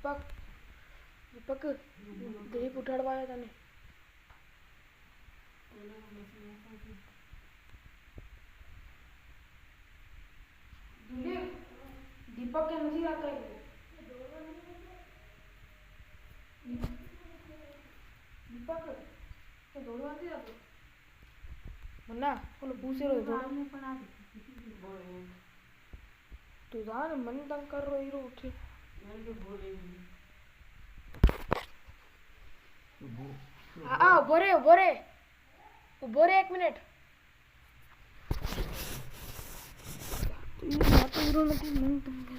दीपक दिलीप उठाड़वाया तने दीपक के नजर आता है दीपक तो दौड़वा दे आप मन्ना बोलो पूछे रो तो जान मन तंग कर रो हीरो उठे बोरे 1 मिनट तो ये बात हीरो लगी मन तंग कर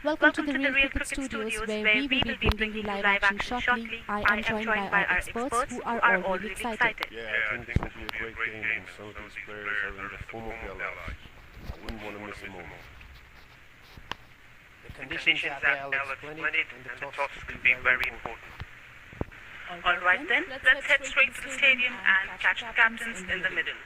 Welcome to the Real Cricket Studios, where we will be bringing you live action shortly. I am joined by our experts who are all really excited. Yeah, I think this will be a great game, and some of these players are in the form of their lives. I wouldn't want to miss a moment. The conditions are there, I'll explain it, and the toss will be very important. Alright then, let's head straight to the stadium and catch the captains in the middle.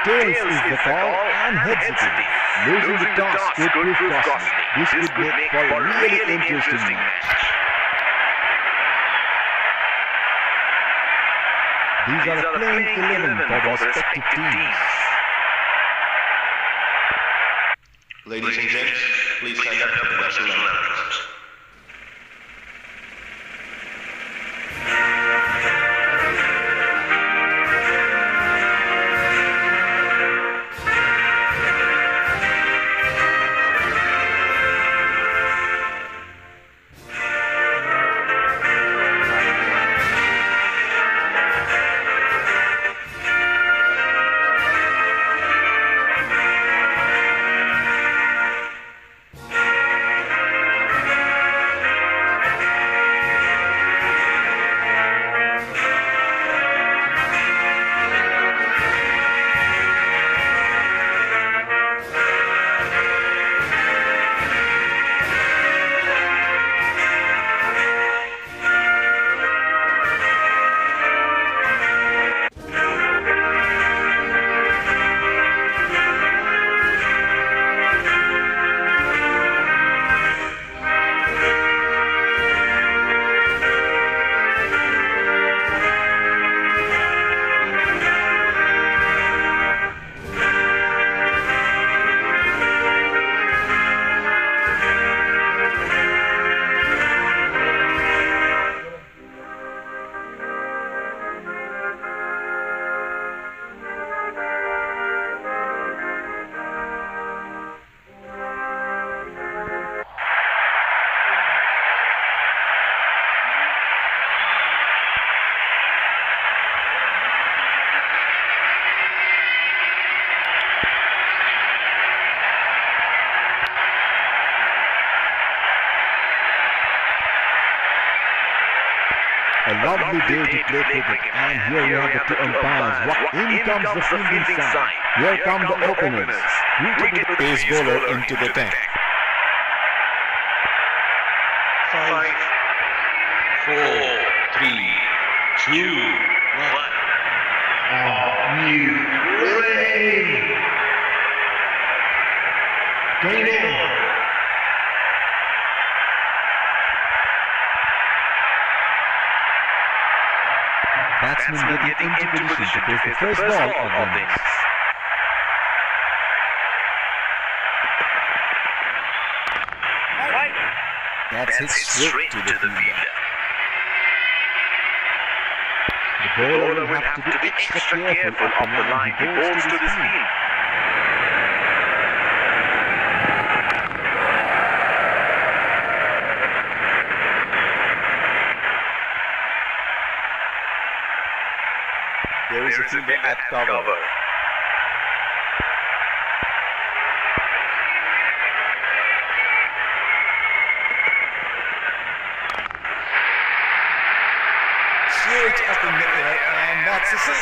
Tails is the call and heads it in. Losing the toss could prove costly. This could make for a really interesting match. These are the playing 11 for the respective teams. Ladies and gents, please stand up for the national anthem. A lovely day to play cricket, and here we have the two umpires. In comes the fielding side. Here come the openers. Greeted with Pace bowler into the tank. 5, 4, 3, 2, 1. New rain. Game over. batsman getting into position to face the first ball of the innings. That's hit straight to the fielder. The bowler will have to be extra careful of the line he bowls to this field. There is a fielder at cover. Straight up in the air, and that's a six.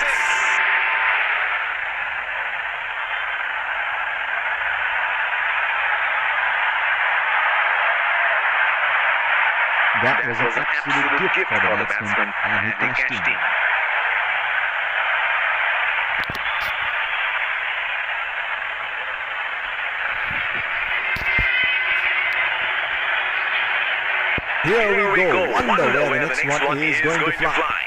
That was an absolute gift for the batsman, and he cashed in. Here we go. Wonder where the next one is going to fly.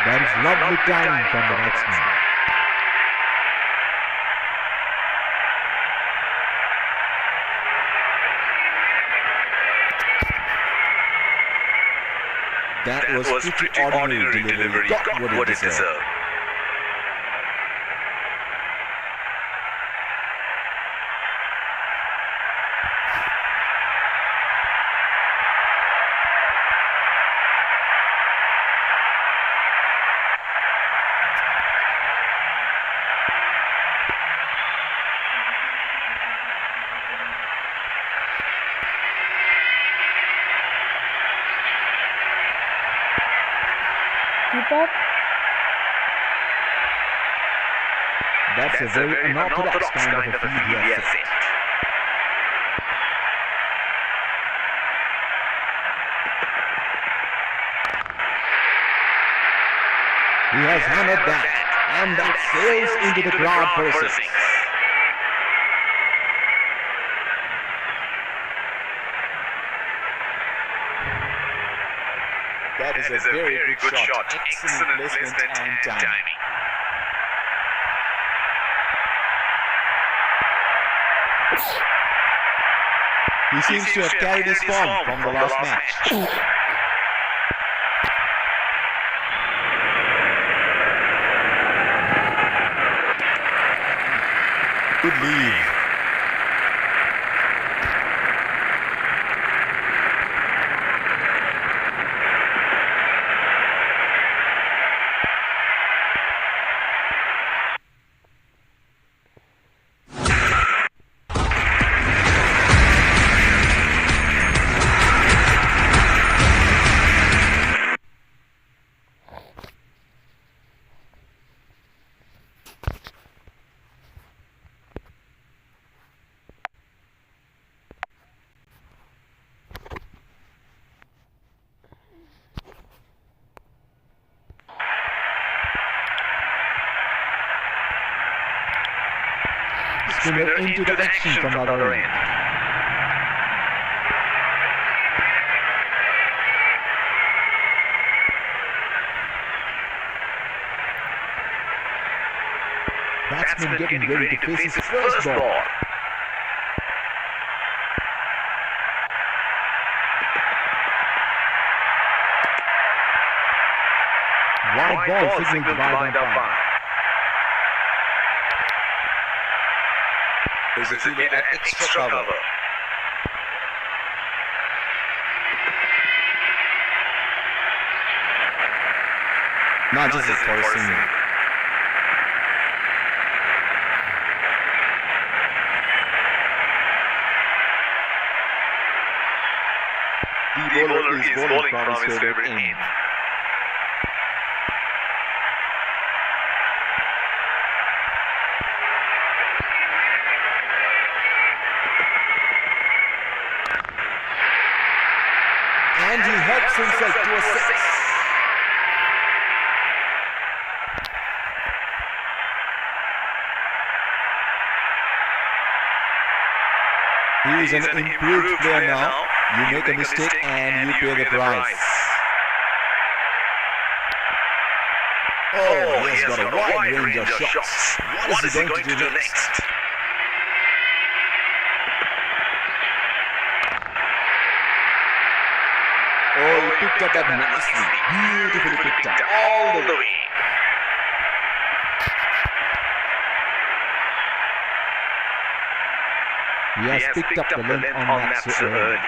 That is lovely timing from the batsman. That was pretty ordinary delivery. Got what it deserved. Keep up. That's a very unorthodox kind of a field he has set. He has hammered that, and that sails into the crowd for a six. That is a very good shot. Excellent placement and timing. He seems to have carried his form from the last match. Good lead. Spinner into the action from the other end. Batsman getting ready to face his first ball. Wide ball signaled by the umpire. There's a fielder at extra cover. Not just for a single. bowler is bowling from his favorite end. And he helps himself to a six. He is an improved player now. You make a mistake and you pay the price. Oh, he has got a wide range of shots. What is he going to do next? Oh, he picked up that nicely. Beautifully picked up. All the way. He has picked up the length on that so early.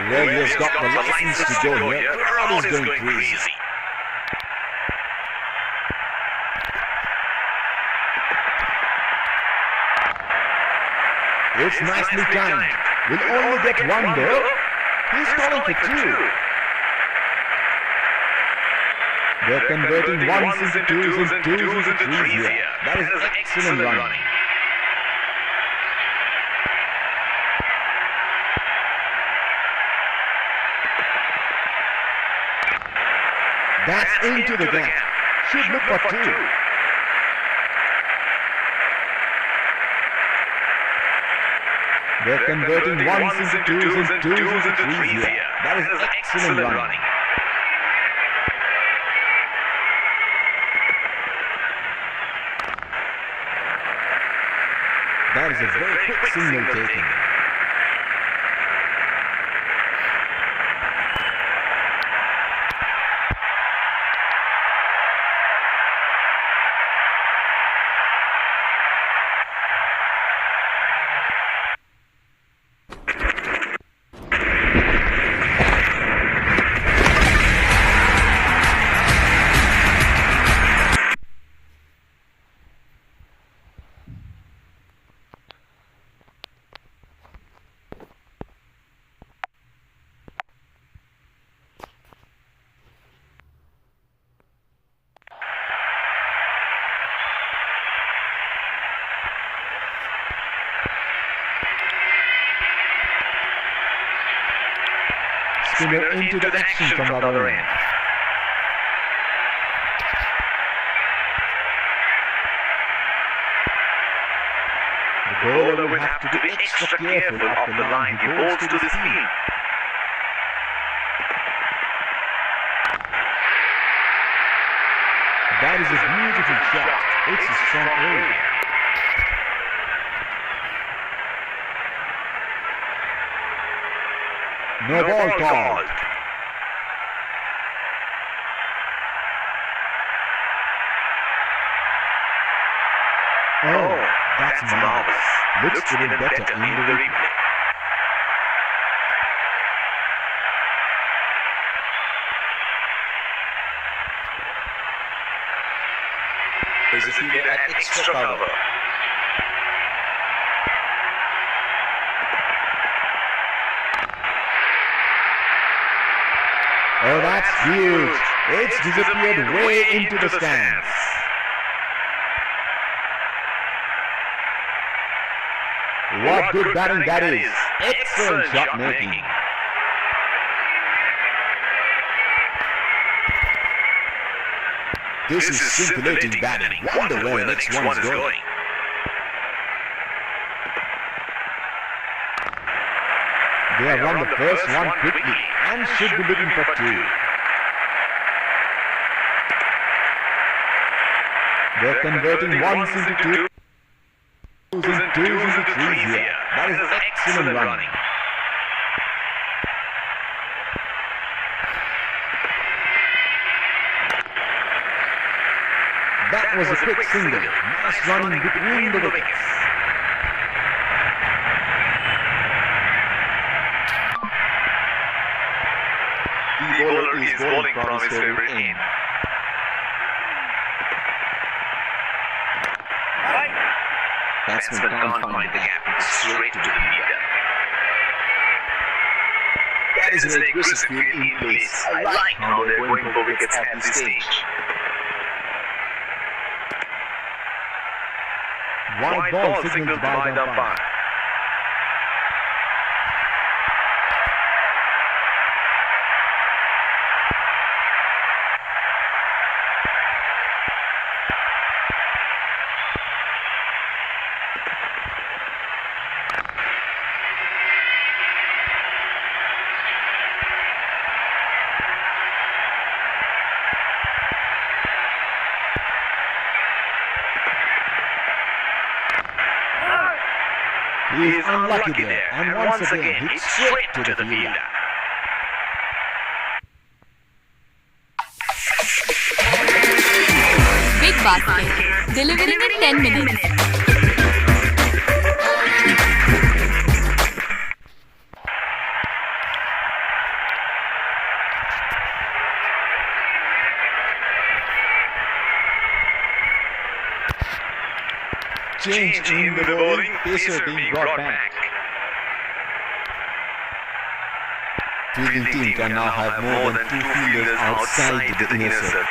Well, he has got the license to go here. The crowd is going crazy. It's nicely timed. Will only get one though. He's calling for two. They're converting ones into twos and twos into threes here. That is excellent running. That's into the gap. Should look for two. They're converting ones into twos and twos into threes here. That is excellent running. That is a very quick signal taken. Spinner into the action from the other end. The bowler will have to be extra careful of the line he bowls to the field. That is a beautiful shot. It's a strong area. No ball called. Oh, that's marvelous. Looks even better in the replay. There's a fielder at extra cover. Oh, that's huge. It's disappeared way into the stands. What good batting that is. Excellent shot making. This is scintillating batting. Wonder where the next one is going. They have run the first one quickly and should be looking for two. They're converting ones into twos and twos into threes here. That is excellent running. That was a quick single. Nice running between the wickets. The bowler is bowling from his favorite end. Batsman can't find the gap, straight to the leader. That is an aggressive field in place. I like how they're going for wickets at this stage. White ball signaled by the umpire. He is unlucky there and once again hits straight to the fielder. Big basket. Delivering in 10 minutes. Change in the bowling, pacer being brought back. Fielding team can now have more than 2 fielders outside the inner circle.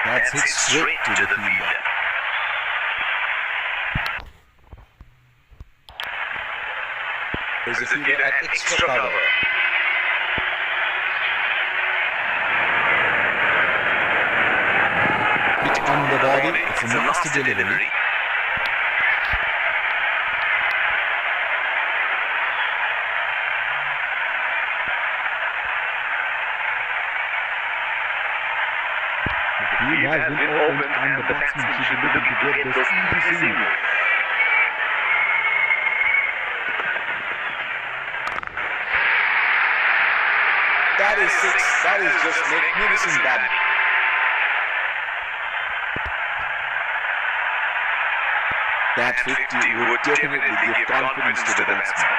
That's hit straight to the fielder. There's a fielder at extra cover. Hit on the body, it's a nasty delivery. The field has been opened and the batsman should be looking to get those easy signals. That is 6. That is just magnificent batting. That 50 would definitely give confidence to the batsman.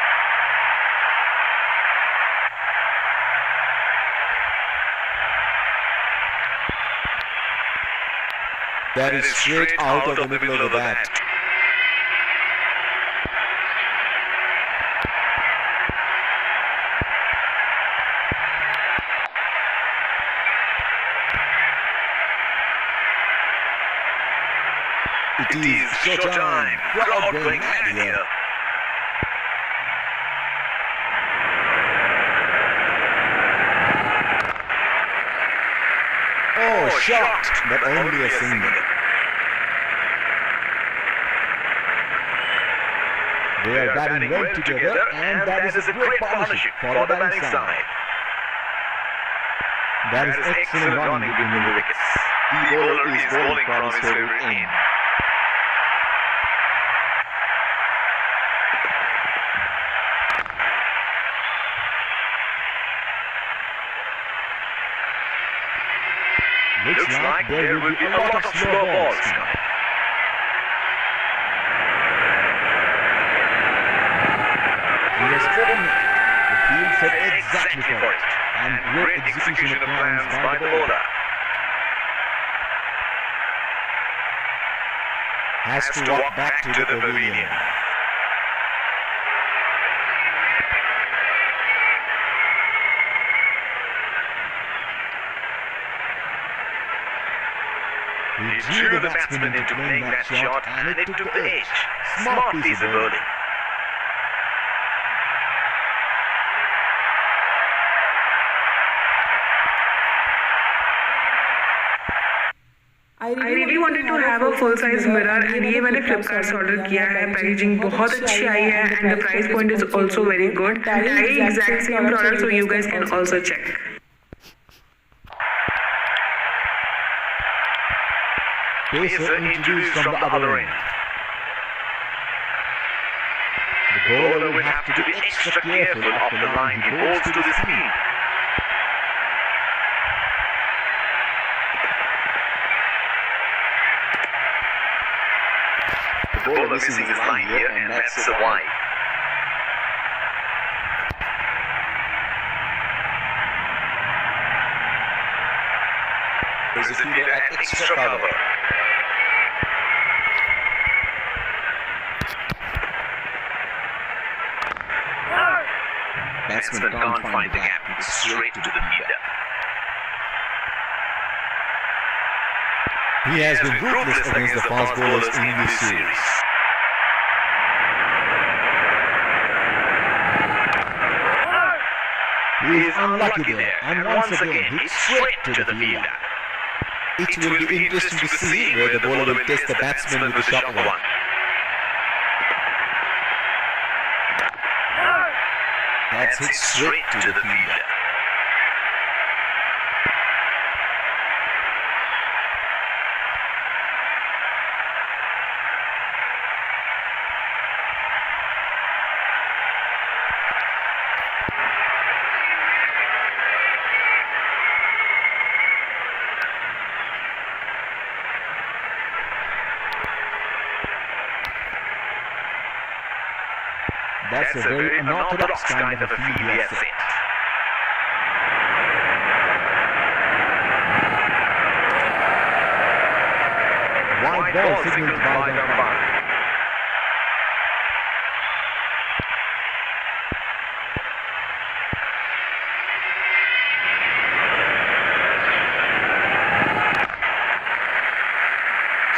That is straight out of the middle of the bat. It is showtime. Crowd going mad here. Oh, shot, but only a single. They are batting well together, and that is a great partnership for the batting side. That is excellent running between the wickets. The bowler is bowling from his favorite end. Looks like there will be a lot of slow balls coming. He has spoken it. The field set exactly for it. And great execution of plans by the bowler. Has to walk back to the pavilion. He drew the batsman into playing that shot and it took the edge. Smart piece of bowling. I really wanted to have a full size mirror and ये मैंने Flipkart से order किया है. Packaging बहुत अच्छी आई है and the price point is also very good. I exact same product, so you guys can also check. Pacer introduced from the other end. The bowler will have to be extra careful of the line he bowls to the speed. The bowler bowler missing his line here, and that's a wide. There's a fielder at extra cover. Batsman can't find the gap. It's straight to the fielder. He has been ruthless against the fast bowlers in this series. He is unlucky there and once again hits straight to the fielder. It will be interesting to see where the bowler will test the batsman with the shot one. That's hit straight to the fielder. That's a very unorthodox kind of a field he has set. Wide ball signaled by the umpire.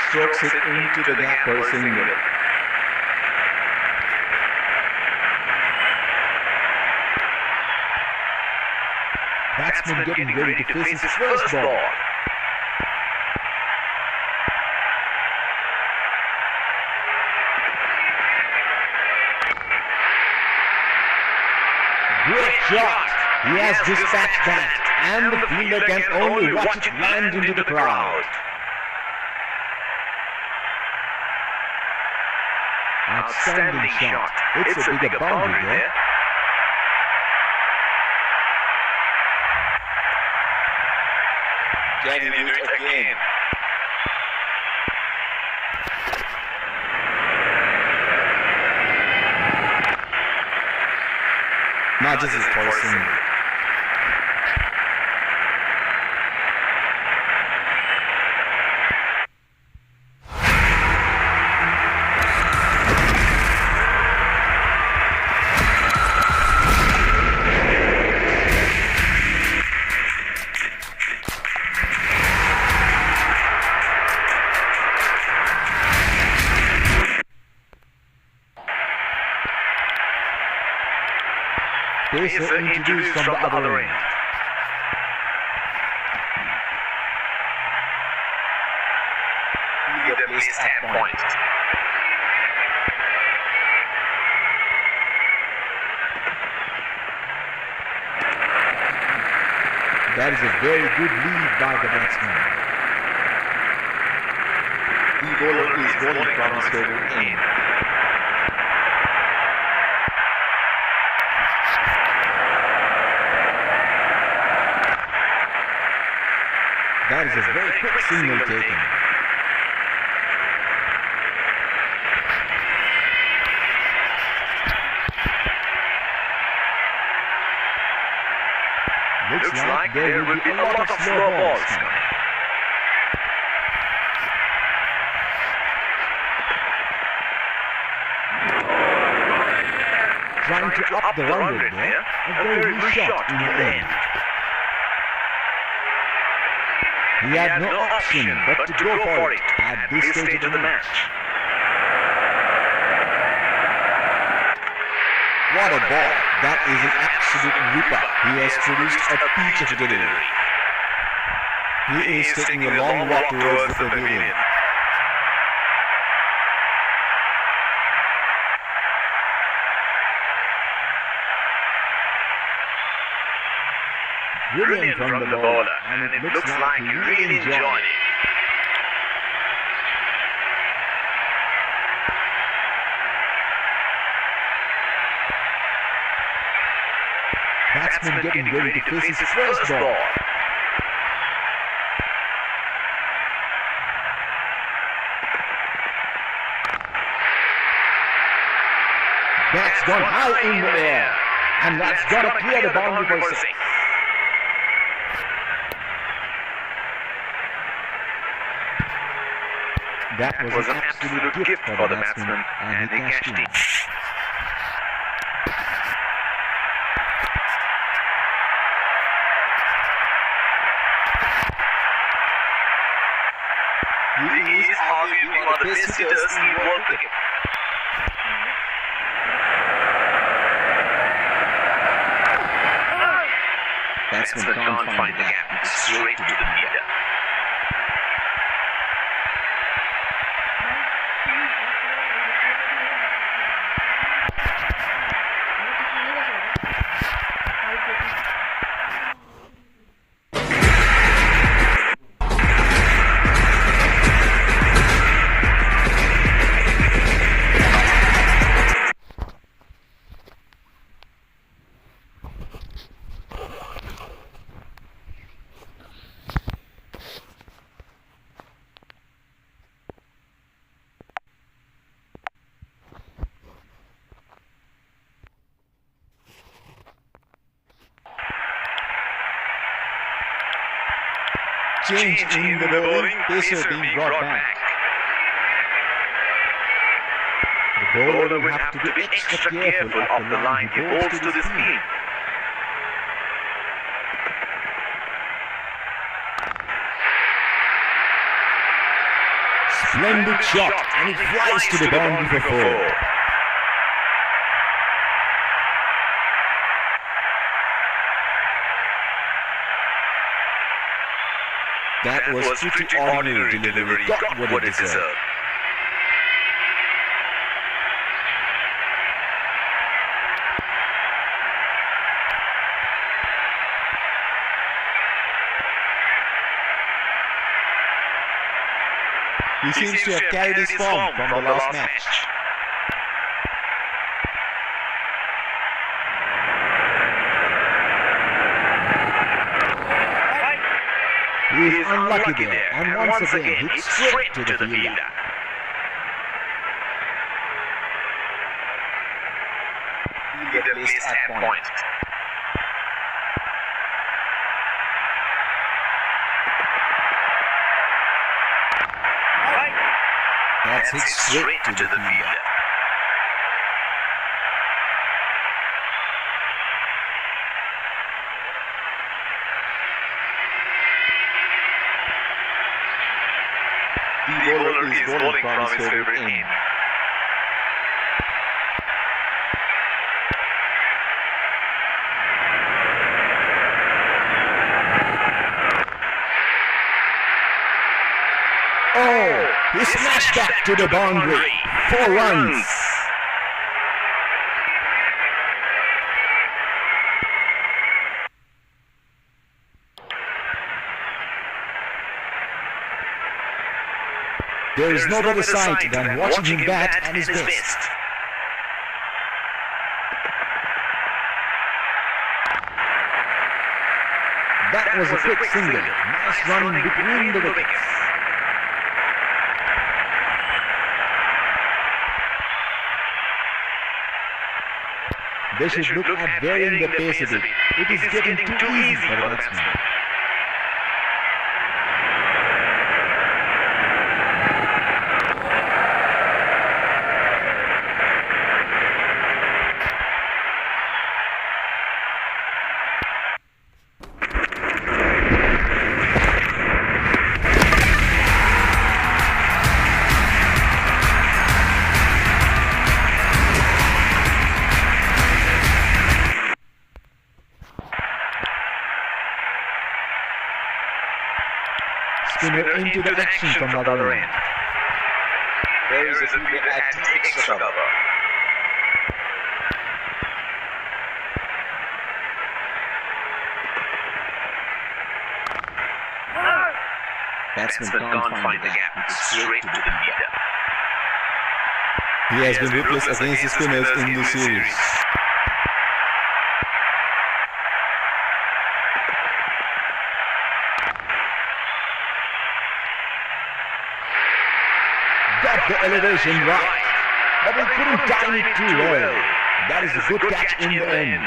Strokes it into the gap for a single. Batsman getting ready to face his first ball. Great shot! He has dispatched that, and the fielder can only watch it land into the crowd. Outstanding shot. It's a bigger boundary there. Can he do it again? Now this is for a single. Pacer introduced from the other end. Fielder placed at point. That is a very good lead by the batsman. The bowler is bowling from his favorite end. That is a very quick signal taken. Looks like there will be a lot of slow balls now. Trying to up the run rate there, a very good shot in the end. He had no option but to go for it at this stage of the match. What a ball! That is an absolute ripper. He has produced a peach of a delivery. He is taking a long walk towards the pavilion. Brilliant from the bowler, and it looks like he really enjoyed it. Batsman getting ready to face his first ball. that's gone high in the air. And that's gonna clear the boundary for 6. That was an absolute gift for the batsman, and he cashed in. He is arguably one of the best hitters in world cricket. Batsman can't find the gap, straight to the leader. Change in the bowling, pacer being brought back. The bowler will have to be extra careful of the line he bowls to the spin. Splendid shot, and it flies to the boundary for 4. That was pretty ordinary delivery, got what it deserved. He seems to have carried his form from the last match. He is unlucky there, and once again hits straight to the fielder. He'll get placed at point. That's hit straight to the fielder. The bowler is bowling from his favorite end. Oh, he smashed back to the boundary. 4 runs. There is no better sight than watching him bat at his best. That was a quick single. Nice running between the wickets. They should look at varying the pace a bit. It is getting too easy for the batsman. Spinner into the action from the other end. There is a fielder at the extra cover. Batsman can't find the gap, straight to the leader. He has been ruthless against the spinners in this series. Got the elevation right, but he couldn't time it too well. That is a good catch in the end.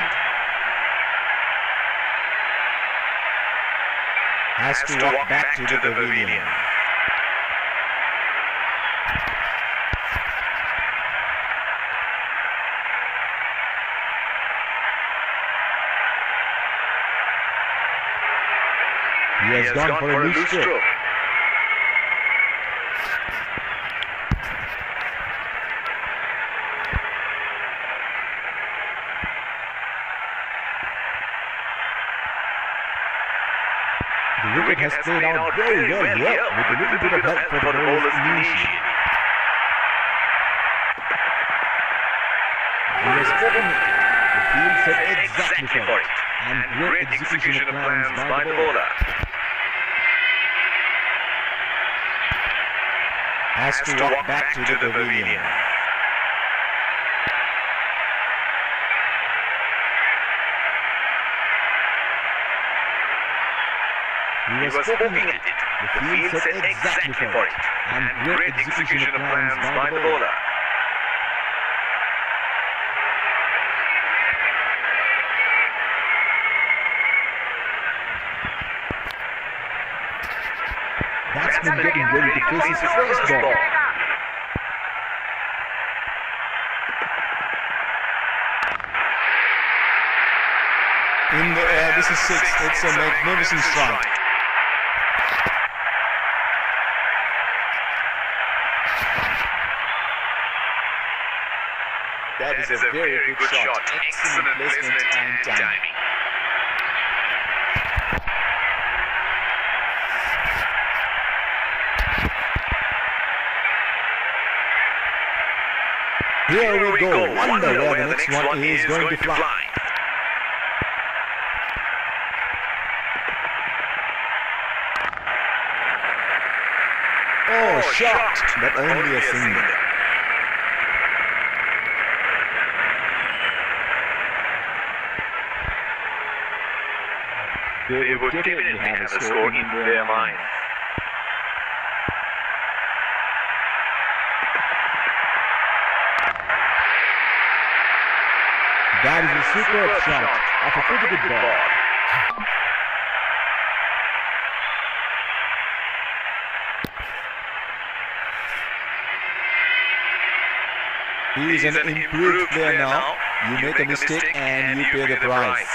Has to walk back to the pavilion. He has gone for a loose stroke. The wicket has played out very well here with a little bit of help for the bowlers initially. He has spoken it. The field set exactly for it. And great execution of plans by the bowler. Has to walk back to the pavilion. He was poking at it. The field set exactly for it. And great execution of plans by the bowler. Batsman getting ready to face his first ball. In the air, this is 6. It's a magnificent strike. That is a very good shot. Excellent placement and timing. Here we go. Wonder where the next one is going to fly. Oh, shot, but only a single. They would definitely have a score in their mind. That is a superb shot of a pretty good ball. He is an improved player now. You make a mistake and you pay the price.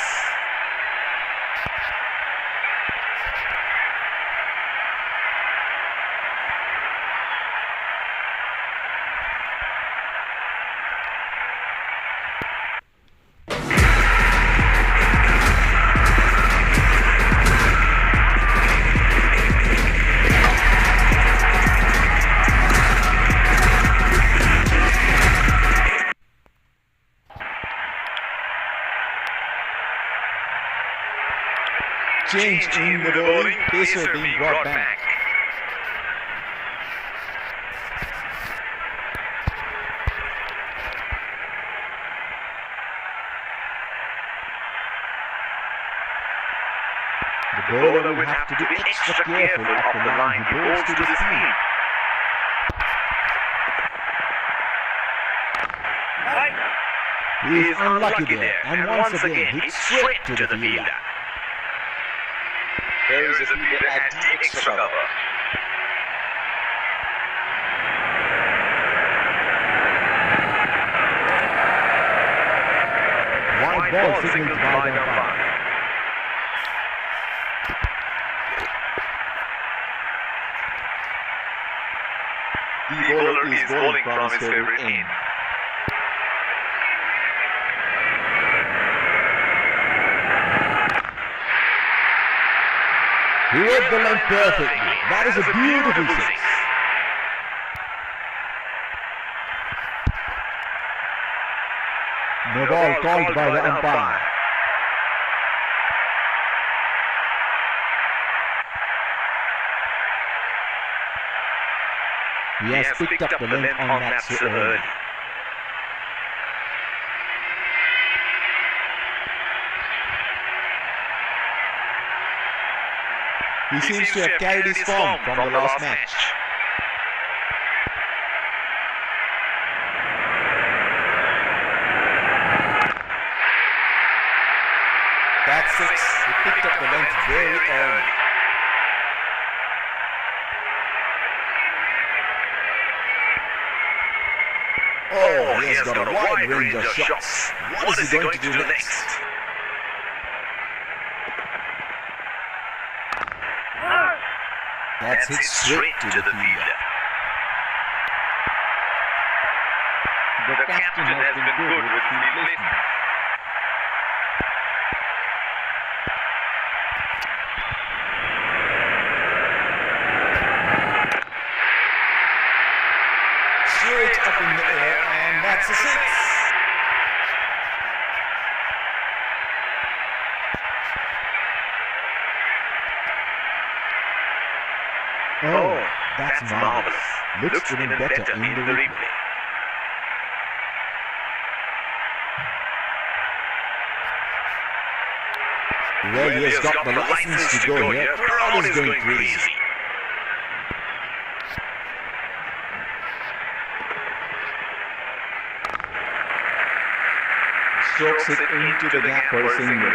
Change in the bowling, pacer being brought back. The bowler will have to be extra careful of the line he bowls to the seam. He is unlucky there and once again hits straight to the fielder. There is a fielder at the extra cover. Wide ball signaled by the umpire. The bowler is bowling from his favorite end. He read the length perfectly. That is a beautiful six. No ball called by the umpire. He has picked up the length on that so early. He seems to have carried his form from the last match. six. He picked up the length very early. Oh, he has got a wide range of shots. What is he going to do next? That's hit straight to the fielder. The captain has been good with his replacement. Straight up in the air, and that's a six. Oh, that's marvelous. Looks even better in the replay. Well, he has got the license to go here. Crowd is going crazy. Strokes it into the gap for a single.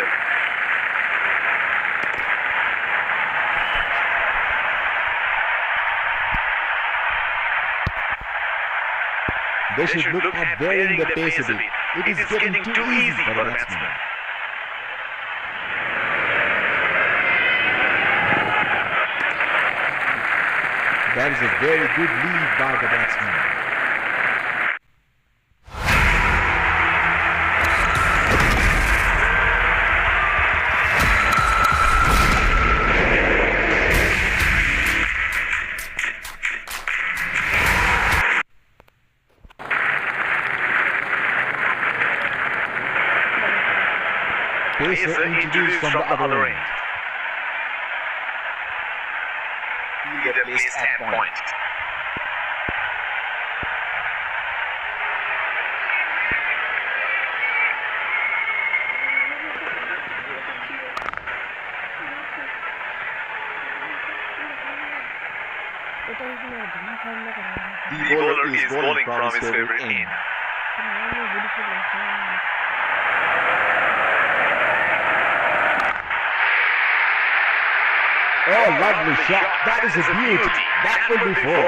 They should look at varying the pace a bit. It is getting too easy for the batsman. That is a very good lead by the batsman. Pacer introduced from the other end. Fielder placed at point. The bowler is bowling from his favorite end. Oh, lovely shot. That is a beauty. That will be four.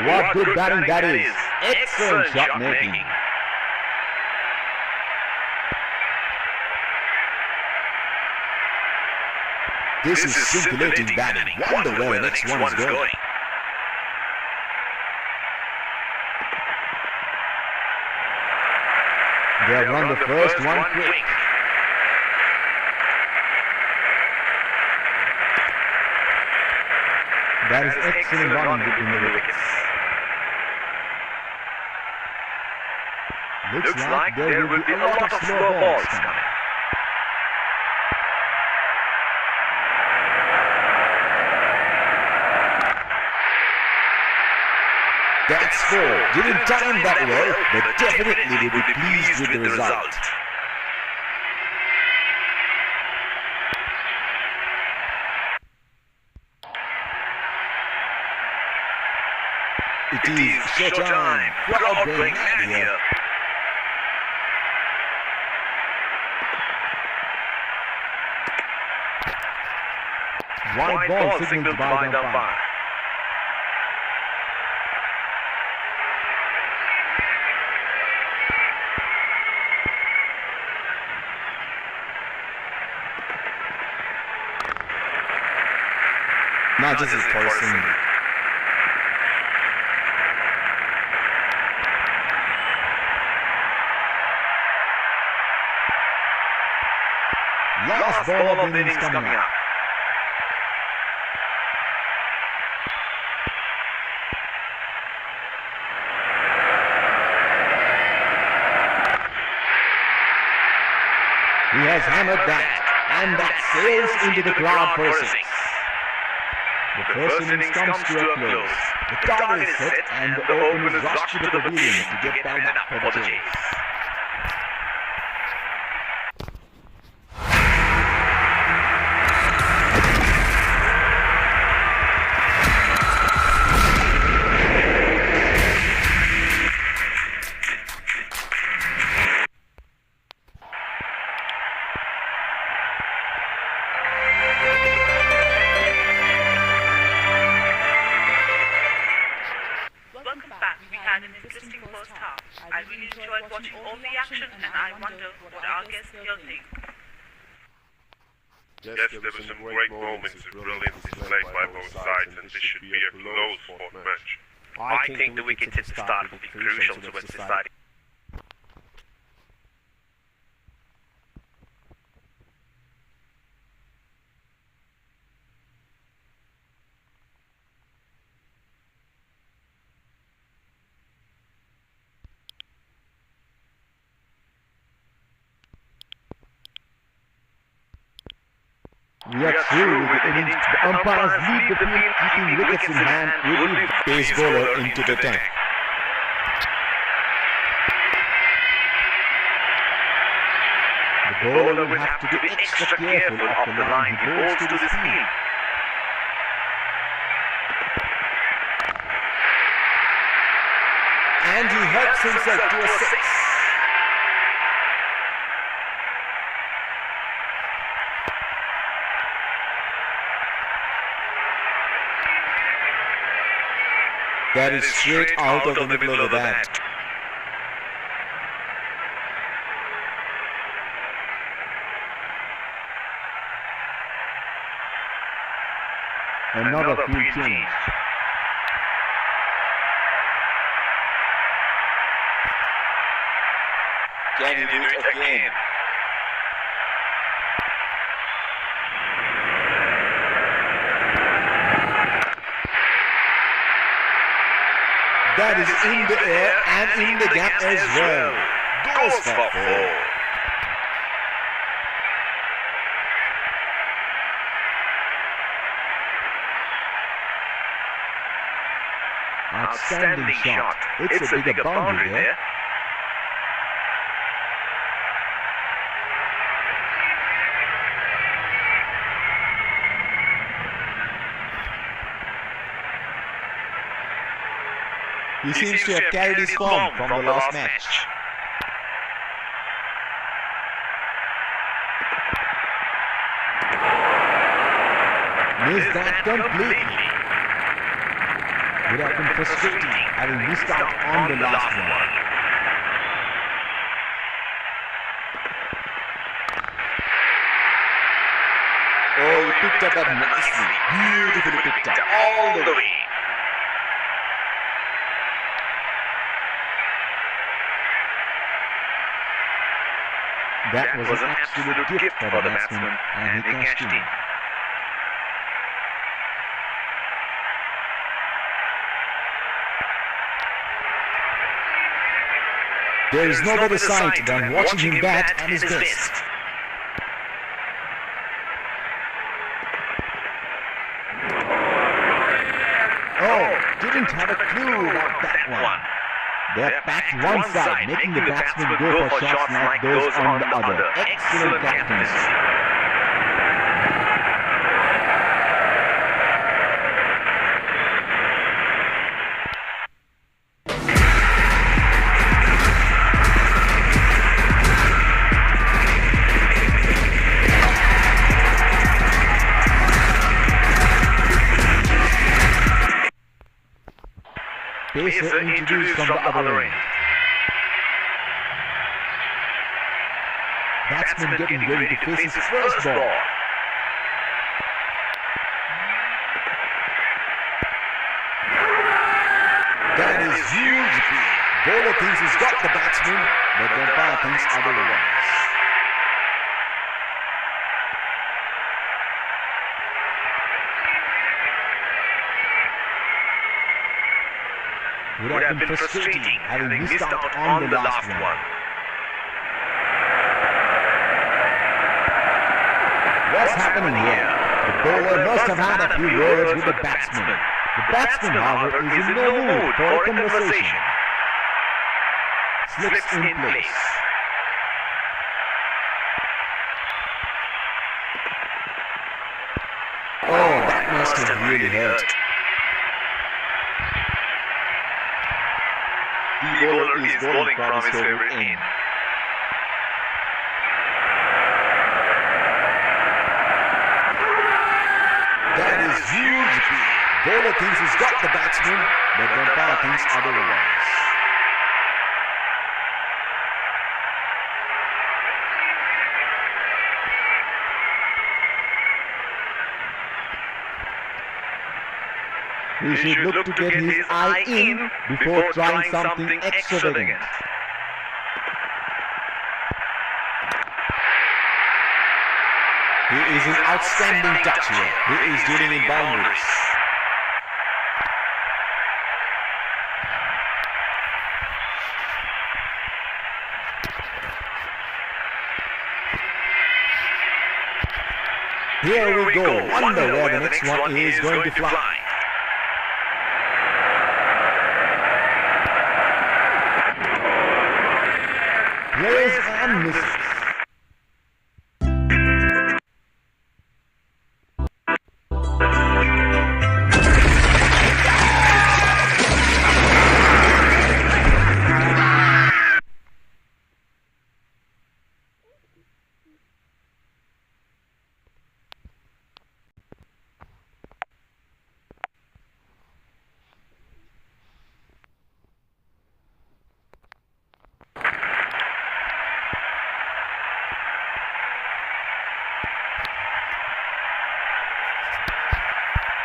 What good batting that is. Excellent shot making. This is scintillating batting. Wonder where the next one is going. They have run the first one quick. That is excellent running between the wickets. Looks like there will be a lot of slow balls coming. That's four. Didn't time that well, but definitely will be pleased with the result. It is showtime. Crowd going mad here. White ball signaled by the umpire. Not just as for a single. Last ball of the innings coming up. He has hammered that, and that sails into the crowd for a six. The first innings comes to a close. The target is set, and the openers rush to the pavilion to get back up for the chase. all the action, and I wonder what our guests here think. Yes, there were some great moments of brilliance displayed by both sides, and this should be a close-fought match. I think the wickets at the start will be crucial towards deciding. We are through with innings. The umpires lead the field, keeping wickets in hand with the Pace bowler into the tank. The bowler will have to be extra careful of the line he bowls to the spin. And he helps himself to a six. That is straight out of the middle of the bat. Another field change. Can he do it again? That is in the air and in the gap as well. Goes for four. Outstanding shot. It's a bigger boundary there. He seems to have carried his form from the last match. Missed that completely. Would have been frustrating having missed out on the last one. Oh, he picked up that nicely. Beautifully picked up all the way. That was an absolute gift for the batsman, and he cashed in. There is no better sight than watching him bat at his best. Oh, didn't have a clue about that one. They're packed one side, making the batsman go for shots like those on the other. Excellent captaincy. Pacer introduced from the other end. Batsman getting ready to face his first ball. That is huge speed. Bowler thinks he's got the batsman, but the umpire thinks otherwise. Would have been frustrating having missed out on the last one. What's happening here? The bowler must have had a few words with the batsman. The batsman, however, is in no mood for a conversation. Slips in place. Oh, that must have really hurt. The bowler is bowling from his favorite end. That is huge speed. Bowler thinks he's got the batsman, but the umpire thinks otherwise. He should look to get his eye in before trying something extravagant. He is an outstanding touch here. He is dealing in boundaries. Here we go. Wonder where the next one is going to fly. Plays and misses.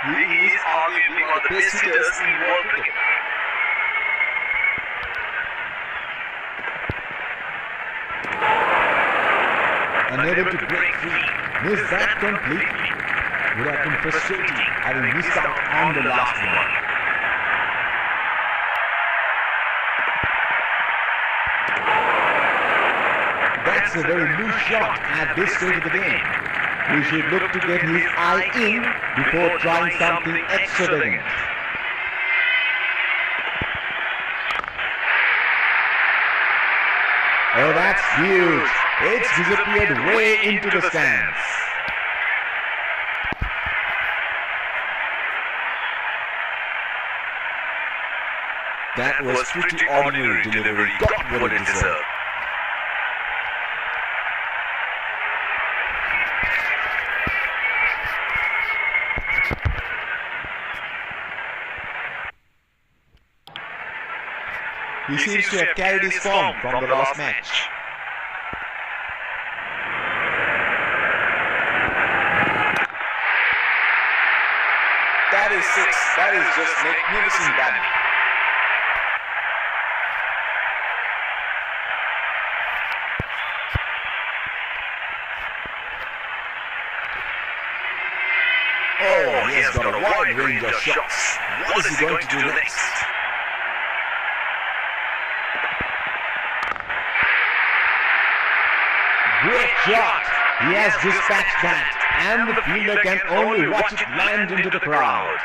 He is arguably one of the best hitters in world cricket. Unable to break free. Missed that completely. Would have been frustrating having missed out on the last one. That's a very loose shot at this stage of the game. He should look to get his eye in before trying something extravagant. Oh, that's huge. It's disappeared way into the stands. That was pretty ordinary delivery. Got what it deserved. He seems to have carried his form from the last match. That is six. That is just magnificent batting. Oh, he has got a wide range of shots. What is he going to do next? Great shot! He has dispatched that, and the fielder can only watch it land into the crowd.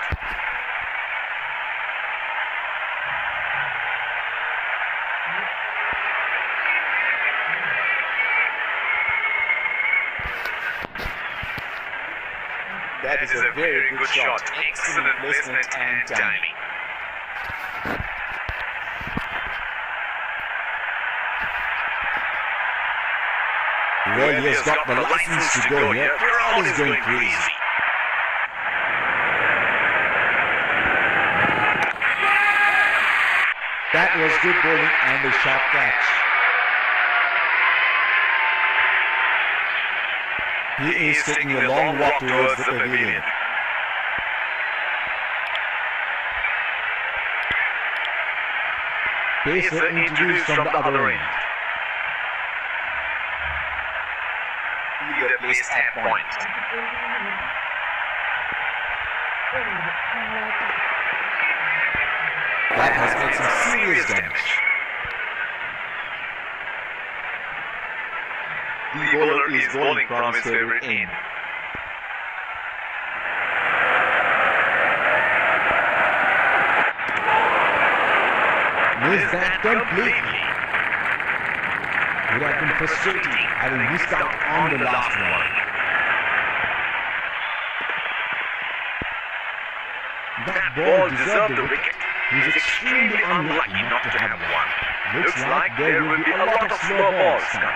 That is a very good shot. Excellent placement and timing. Well, he has got the license to go here. Crowd is going crazy. That was good bowling and a sharp catch. He is taking a long walk towards the pavilion. Pacer introduced from the other end. Fielder placed at point. That has made some serious damage. The bowler is bowling from his favorite end. Missed that completely. Would have been frustrating having missed out on the last one. That ball deserved the wicket. He's extremely unlucky not to have one. Looks like there will be a lot of slow balls coming.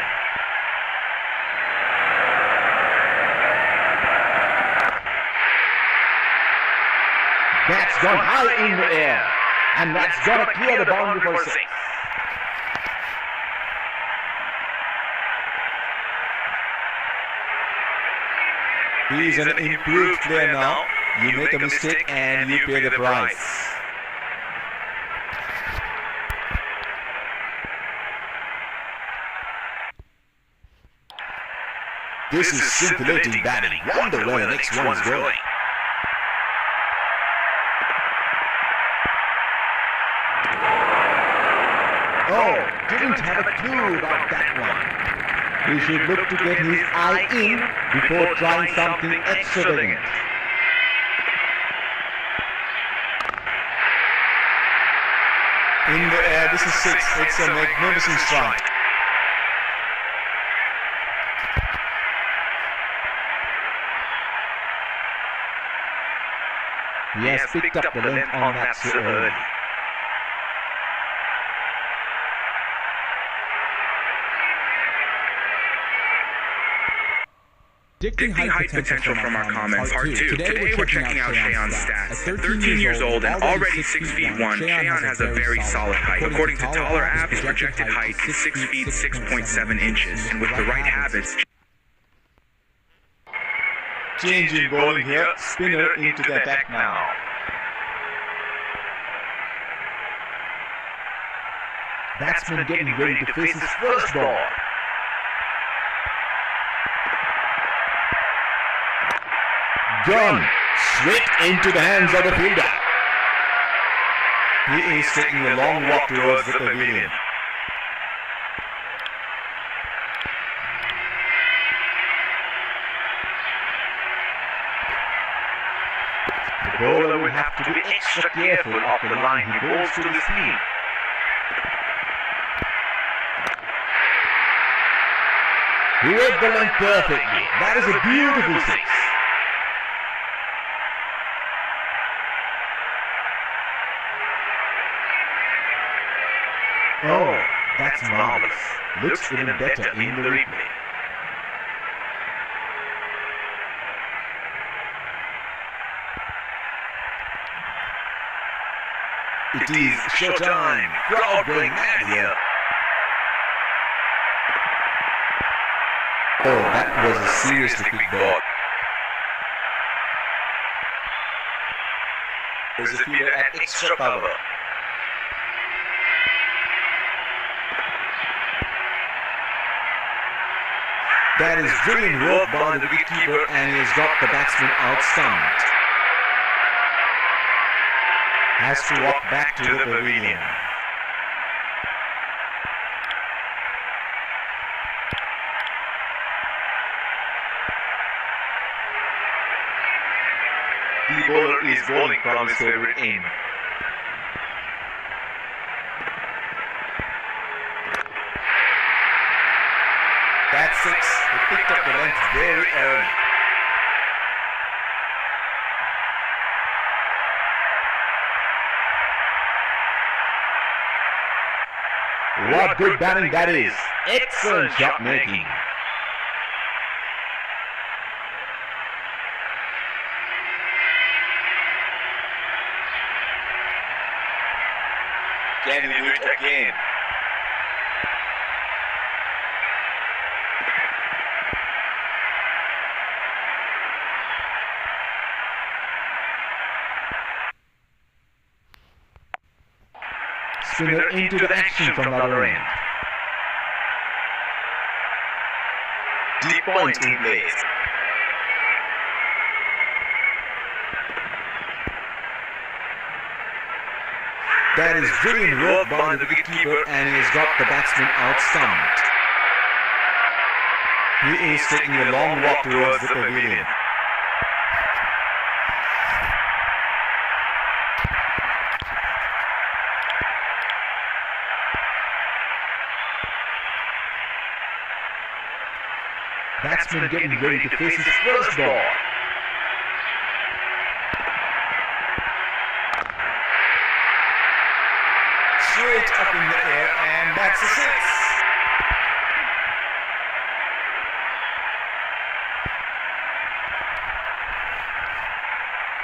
That's gone high in the air, and that's gonna clear the boundary for six. He is an improved player now, You make a mistake and you pay the price. This is scintillating batting. Wonder where the next one is going. Oh, didn't have a clue about that one. He should look to get his eye in before trying something extravagant. In the air, this is 6. It's a magnificent strike. He has picked up the length on that so early. Predicting height potential from our comments. Part 2. Today we're checking out Shayan's stats. At 13 years old and already 6 feet 1, Shayan has a very solid height. According to Taller App, his projected height is 6 feet 6.7 inches. And with the right habits... Change in bowling here. Spinner into the attack now. Batsman getting ready to face his first ball. Gone straight into the hands of the fielder. He is taking a long walk towards the pavilion. The bowler will have to be extra careful of the line he bowls to the seam. He read the length perfectly. That is a beautiful 6. Oh, that's marvelous. Looks even better in the replay. It is showtime. Crowd going mad here. Oh, that was a seriously quick ball. There's a fielder at extra power. That is brilliant work by the wicketkeeper, and he has got the batsman outstumped. Has to walk back to the pavilion. The bowler is bowling from his favorite aim. That's 6. He picked up the length very early. What good batting that is. Excellent shot making. Can we do it again? Spinner into the action from the other end. Deep point in place. That is brilliant work by the wicketkeeper, and he has got the batsman outstumped. He is taking a long walk towards the pavilion. Batsman getting ready to face his first ball. Straight up in the air, and that's a 6.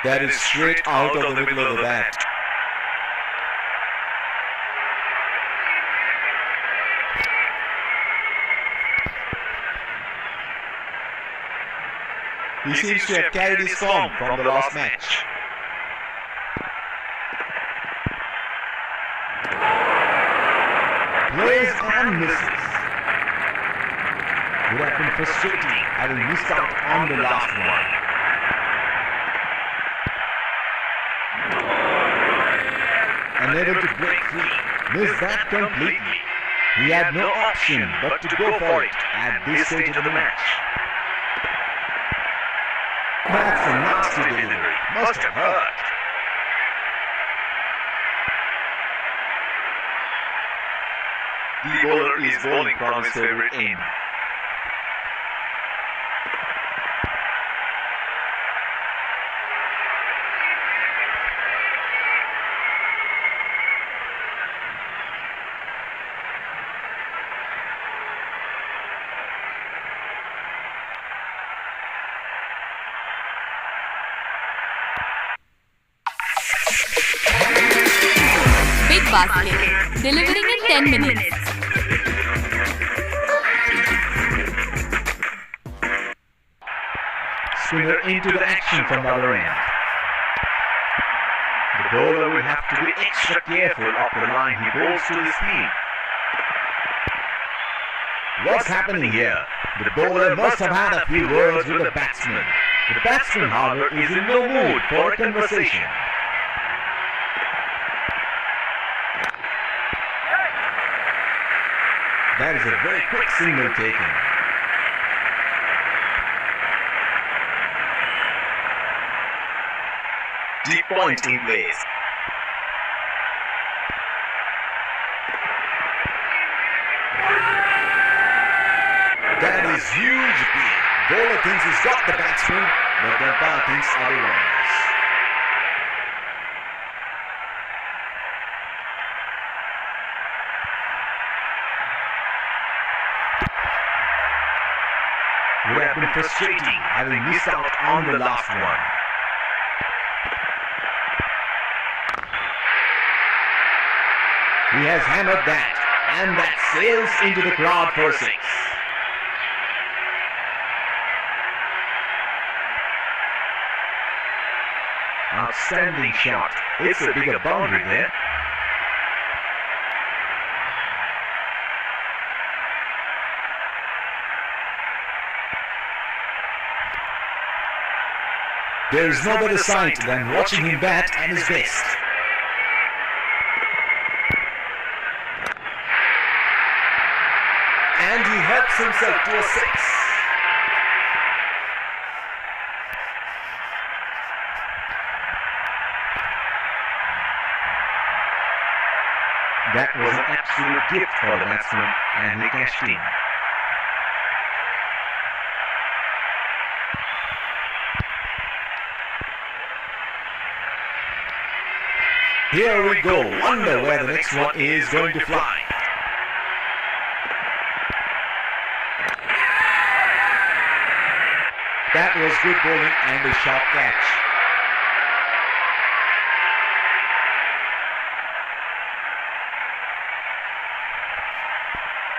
That is straight out of the middle of the bat. He seems to have carried his form from the last match. Plays and misses. Would have been frustrating having missed out on the last one. Unable to break free. Missed that completely. He had no option but to go for it at this stage of the match. That's a nasty delivery. Must have hurt. The bowler is bowling from his favorite aim. Big basket. Delivering in 10 minutes. Spinner into the action from the other end. The bowler will have to be extra careful of the line he bowls to his feet. What's happening here? The bowler must have had a few words with the batsman. The batsman, however, is in no mood for a conversation. That is a very quick signal taken. Deep point in place. That is huge beat. Bowler thinks he's got the batsman, but the umpire thinks otherwise. Would have been frustrating having missed out on the last one. He has hammered that, and that sails into the crowd for 6. Outstanding shot. It's a bigger boundary there. There is no better sight than watching him bat at his best. And he helps himself to a 6. That was an absolute gift for the batsman, and he cashed in. Here we go. Wonder where the next one is going to fly. That was good bowling and a sharp catch.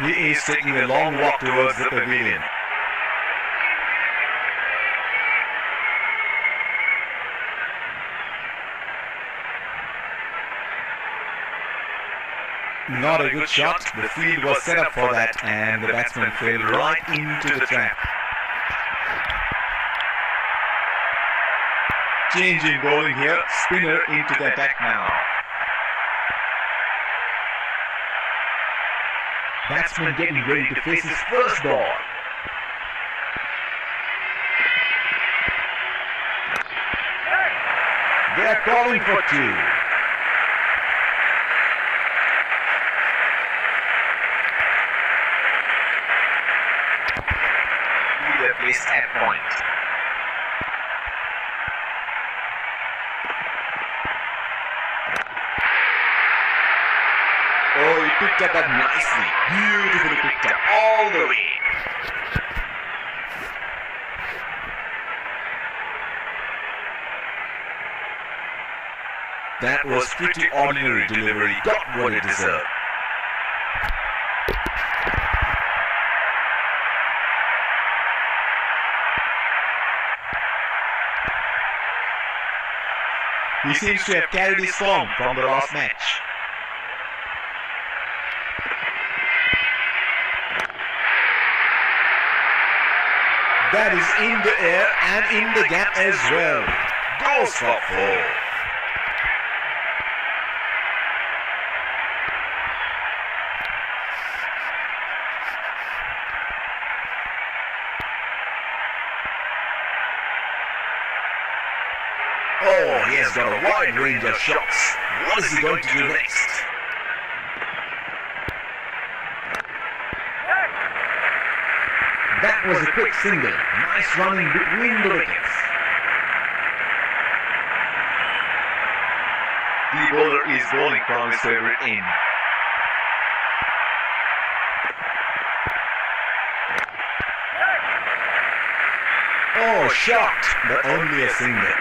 He is taking a long walk towards the pavilion. Not a good shot. The field was set up for that, and the batsman fell right into the trap. Changing bowling here, spinner into the attack now. Batsman getting ready to face his first ball. They are calling for 2. Leader placed at point. Oh, he picked up that nicely. Beautifully picked up all the way. That was pretty ordinary delivery. Got what it deserved. He seems to have carried his form from the last match. That is in the air and in the gap as well. Goes for 4. Oh, he has got a wide range of shots. What is he going to do next? That was a quick single. Nice running between the wickets. The bowler is bowling from his favorite end. Oh, shot, but only a single.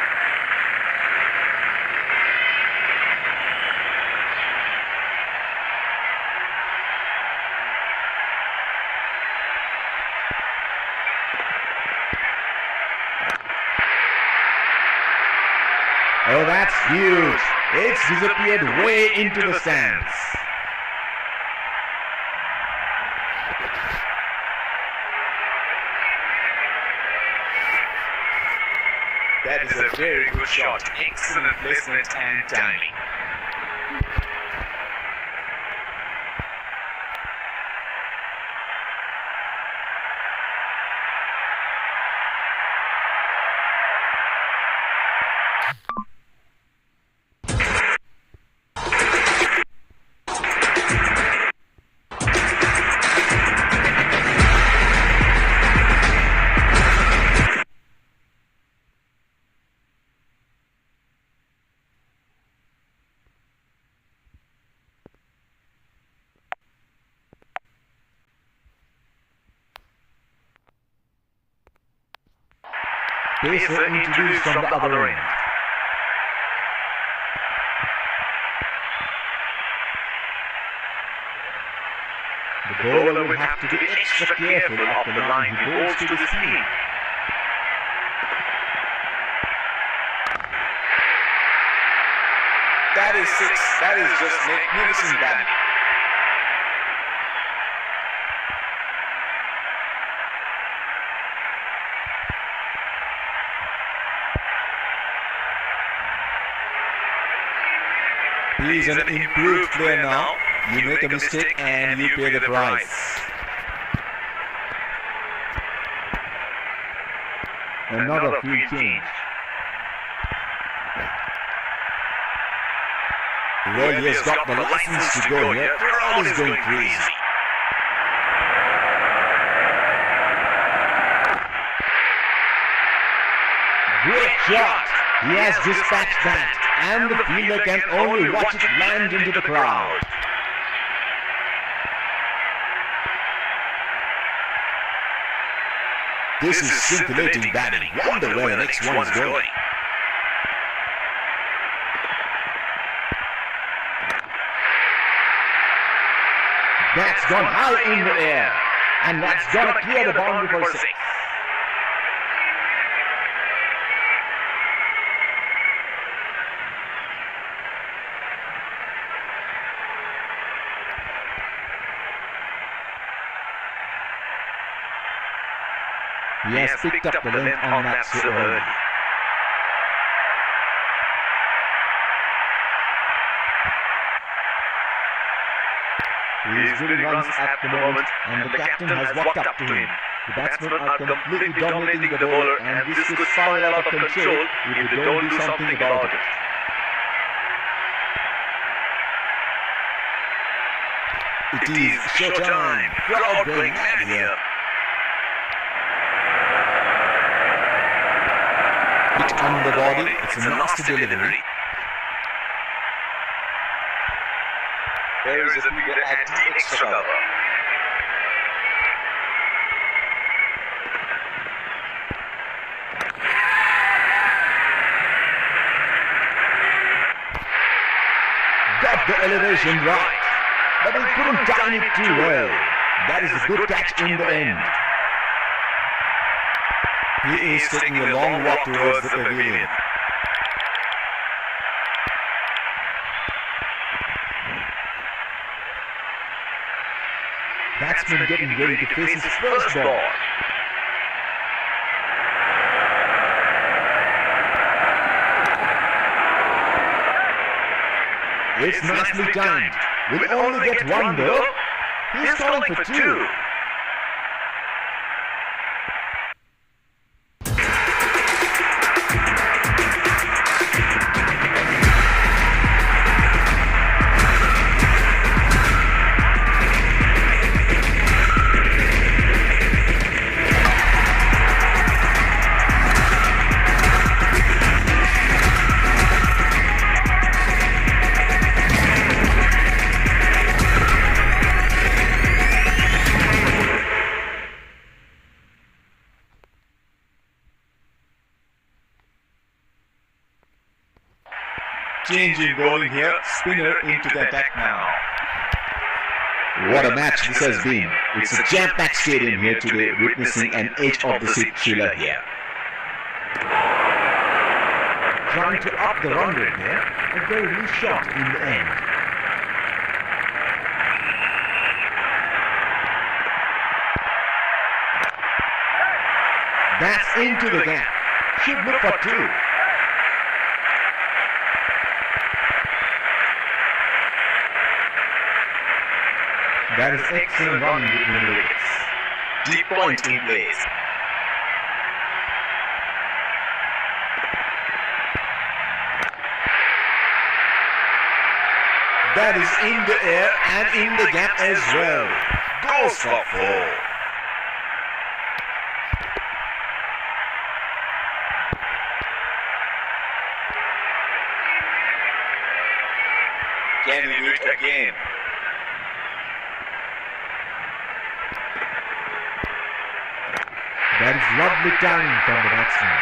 Oh, that's huge. It's disappeared way into the stands. That is a very good shot. Excellent placement and timing. Pacer introduced from the other end. The bowler will have to be extra careful of the line he bowls to the seam. That is 6. That is just magnificent batting. He is an improved player now. You make a mistake and you pay the price. Another field change. Well, he has got the license to go here. Crowd is going crazy. Great shot. He has dispatched that, and the fielder can only watch it land into the crowd. This is scintillating batting. Wonder where the next one is going. That's gone high in the air, and that's gonna clear the boundary for 6. He has picked up the length on that so early. He is doing runs at the moment, and the captain has walked up to him. The batsmen are completely dominating the bowler, and this could spiral out of control if they don't do something about it. It is showtime. Crowd going mad here. Hit on the body. It's a nasty delivery. There is a fielder at the extra cover. Got the elevation right, but he couldn't time it too well. That is a good catch in the end. He is taking a long walk towards the pavilion. batsman getting ready to face his first ball. It's nicely timed. Will only get one though. He's calling for two. Changing bowling here, spinner into the attack now. What a match this has been. It's a jam-packed stadium here today, witnessing an edge-of-the-seat thriller here. Trying to up the run rate here, a very loose shot in the end. That's into the gap. Should look for two. That is excellent running between the wickets. Deep point in place. That is in the air and in the gap as well. Goes for four. Can we do it again? That is lovely timing from the batsman.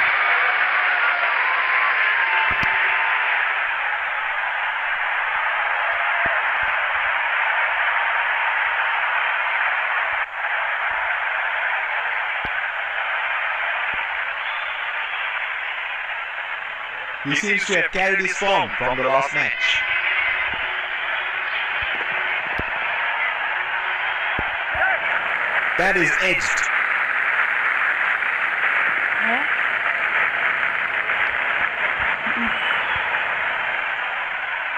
He seems to have carried his form from the last match. That is edged.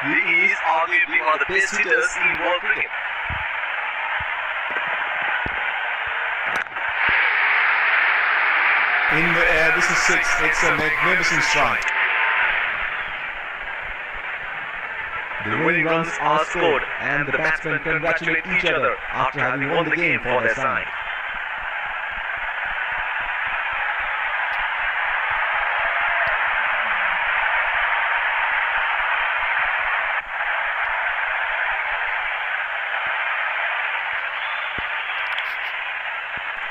He is arguably one of the best hitters in world cricket. In the air, this is six. It's a magnificent strike. The winning runs are scored, and the batsmen congratulate each other after having won the game for their side.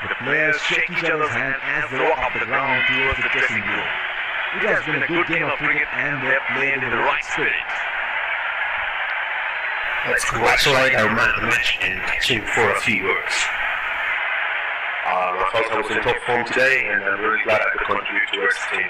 The players shake each other's hand as they walk up the ground towards the dressing room. It has been a good game of cricket and they have played in the right spirit. Let's congratulate our man of the match and catch him for a few words. I felt I was in top form today and I'm really glad I could contribute towards the team.